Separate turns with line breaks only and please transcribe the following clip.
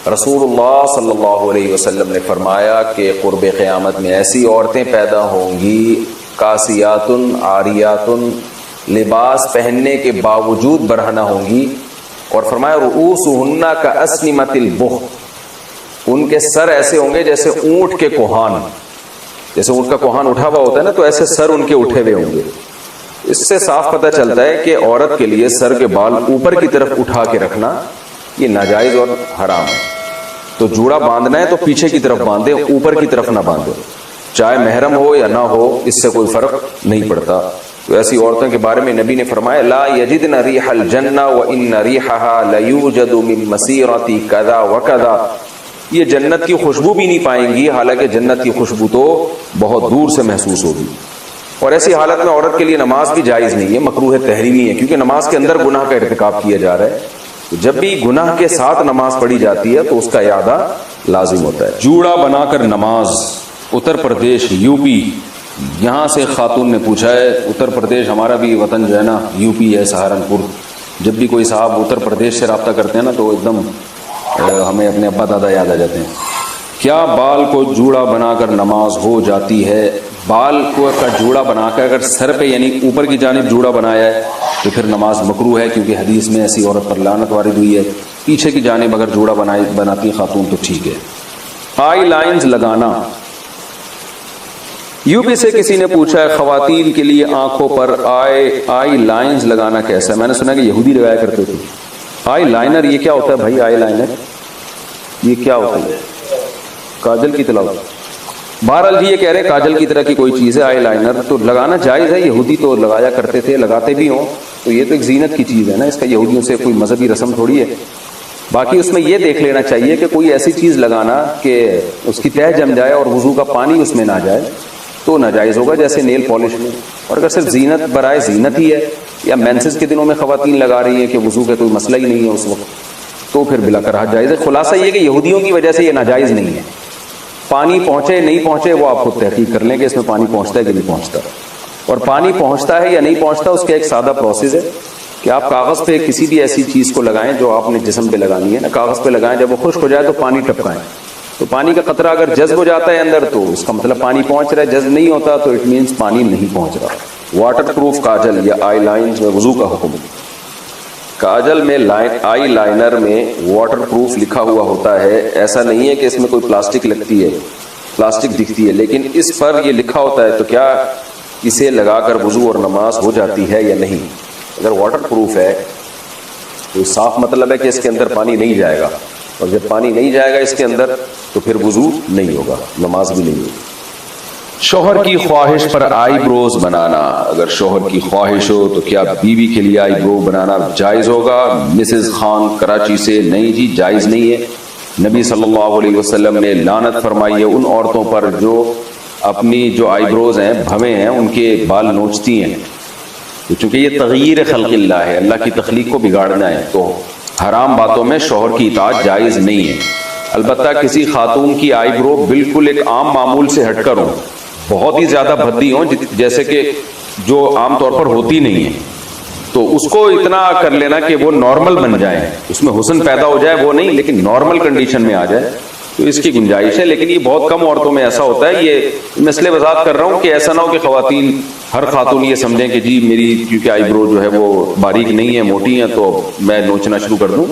رسول اللہ صلی اللہ علیہ وسلم نے فرمایا کہ قرب قیامت میں ایسی عورتیں پیدا ہوں گی کاسیات عاریات، لباس پہننے کے باوجود برہنہ ہوں گی، اور فرمایا رؤوسہن کاسنمۃ البخت، ان کے سر ایسے ہوں گے جیسے اونٹ کے کوہان، جیسے اونٹ کا کوہان اٹھا ہوا ہوتا ہے نا، تو ایسے سر ان کے اٹھے ہوئے ہوں گے۔ اس سے صاف پتہ چلتا ہے کہ عورت کے لیے سر کے بال اوپر کی طرف اٹھا کے رکھنا یہ ناجائز اور حرام ہے۔ تو جوڑا باندھنا ہے تو پیچھے کی طرف باندھے، اوپر کی طرف نہ باندھے، چاہے محرم ہو یا نہ ہو، اس سے کوئی فرق نہیں پڑتا۔ تو ایسی عورتوں کے بارے میں نبی نے فرمایا لا یجدن ریح الجنہ وان ریحها لیوجد من مسیرۃ کذا وکذا، یہ جنت کی خوشبو بھی نہیں پائیں گی، حالانکہ جنت کی خوشبو تو بہت دور سے محسوس ہوگی۔ اور ایسی حالت میں عورت کے لیے نماز بھی جائز نہیں ہے، مکروہ تحریمی ہے، کیونکہ نماز کے اندر گناہ کا ارتکاب کیا جا رہا ہے۔ جب بھی گناہ کے ساتھ نماز پڑھی جاتی ہے تو اس کا اعادہ لازم ہوتا ہے۔ جوڑا بنا کر نماز، اتر پردیش یو پی، یہاں سے خاتون نے پوچھا ہے، اتر پردیش ہمارا بھی وطن جو ہے نا یو پی ہے، سہارنپور، جب بھی کوئی صاحب اتر پردیش سے رابطہ کرتے ہیں نا تو ایک دم ہمیں اپنے ابا دادا یاد آ جاتے ہیں۔ کیا بال کو جوڑا بنا کر نماز ہو جاتی ہے؟ بال کو کا جوڑا بنا کر اگر سر پہ یعنی اوپر کی جانب جوڑا بنایا ہے تو پھر نماز مکروہ ہے، کیونکہ حدیث میں ایسی عورت پر لعنت وارد ہوئی ہے۔ پیچھے کی جانب اگر جوڑا بناتی خاتون تو ٹھیک ہے۔ آئی لائنز لگانا، یو پی سے کسی نے پوچھا ہے خواتین کے لیے آنکھوں پر آئی لائنز لگانا کیسا ہے؟ میں نے سنا کہ یہودی لگایا کرتے تھے۔ آئی لائنر یہ کیا ہوتا ہے بھائی؟ آئی لائنر یہ کیا ہوتا ہے؟ کاجل کی تلاوت، بہرحال جی یہ کہہ رہے کاجل کی طرح کی کوئی چیز ہے آئی لائنر، تو لگانا جائز ہے، یہودی تو لگایا کرتے تھے، لگاتے بھی ہوں، تو یہ تو ایک زینت کی چیز ہے نا، اس کا یہودیوں سے کوئی مذہبی رسم تھوڑی ہے۔ باقی اس میں یہ دیکھ لینا چاہیے کہ کوئی ایسی چیز لگانا کہ اس کی تہ جم جائے اور وضو کا پانی اس میں نہ جائے تو ناجائز ہوگا، جیسے نیل پالش میں۔ اور اگر صرف زینت برائے زینت ہی ہے، یا مینسز کے دنوں میں خواتین لگا رہی ہیں کہ وضو کا کوئی مسئلہ ہی نہیں ہے اس وقت، تو پھر بلا کراہت جائز ہے۔ خلاصہ یہ کہ یہودیوں کی وجہ سے یہ ناجائز نہیں ہے۔ پانی پہنچے نہیں پہنچے وہ آپ خود تحقیق کر لیں کہ اس میں پانی پہنچتا ہے کہ نہیں پہنچتا، اور پانی پہنچتا ہے یا نہیں پہنچتا اس کا ایک سادہ پروسیس ہے کہ آپ کاغذ پہ کسی بھی ایسی چیز کو لگائیں جو آپ نے جسم پہ لگانی ہے نا، کاغذ پہ لگائیں، جب وہ خشک ہو جائے تو پانی ٹپکائیں، تو پانی کا قطرہ اگر جذب ہو جاتا ہے اندر تو اس کا مطلب پانی پہنچ رہا ہے، جذب نہیں ہوتا تو اٹ مینس پانی نہیں پہنچ رہا۔ واٹر پروف کاجل یا آئی لائنز میں وضو کا حکم، کاجل میں آئی لائنر میں واٹر پروف لکھا ہوا ہوتا ہے، ایسا نہیں ہے کہ اس میں کوئی پلاسٹک لگتی ہے، پلاسٹک دکھتی ہے، لیکن اس پر یہ لکھا ہوتا ہے، تو کیا اسے لگا کر وضو اور نماز ہو جاتی ہے یا نہیں؟ اگر واٹر پروف ہے تو صاف مطلب ہے کہ اس کے اندر پانی نہیں جائے گا، اور جب پانی نہیں جائے گا اس کے اندر تو پھر وضو نہیں ہوگا، نماز بھی نہیں ہوگی۔ شوہر کی خواہش پر آئی بروز بنانا، اگر شوہر کی خواہش ہو تو کیا بیوی کے لیے آئی برو بنانا جائز ہوگا؟ مسز خان کراچی سے، نہیں جی جائز نہیں ہے۔ نبی صلی اللہ علیہ وسلم نے لعنت فرمائی ہے ان عورتوں پر جو اپنی جو آئی بروز ہیں، بھویں ہیں، ان کے بال نوچتی ہیں، چونکہ یہ تغییر خلق اللہ ہے، اللہ کی تخلیق کو بگاڑنا ہے، تو حرام باتوں میں شوہر کی اطاعت جائز نہیں ہے۔ البتہ کسی خاتون کی آئی برو بالکل ایک عام معمول سے ہٹ کر ہو، بہت ہی زیادہ بھدی ہوں جیسے کہ جو عام طور پر ہوتی نہیں ہے، تو اس کو اتنا کر لینا کہ وہ نارمل بن جائیں، اس میں حسن پیدا ہو جائے وہ نہیں، لیکن نارمل کنڈیشن میں آ جائے تو اس کی گنجائش ہے، لیکن یہ بہت کم عورتوں میں ایسا ہوتا ہے۔ یہ میں اس لیے وضاحت کر رہا ہوں کہ ایسا نہ ہو کہ خواتین، ہر خاتون یہ سمجھیں کہ جی میری کیونکہ آئی برو جو ہے وہ باریک نہیں ہے، موٹی ہے، تو میں نوچنا شروع کر دوں۔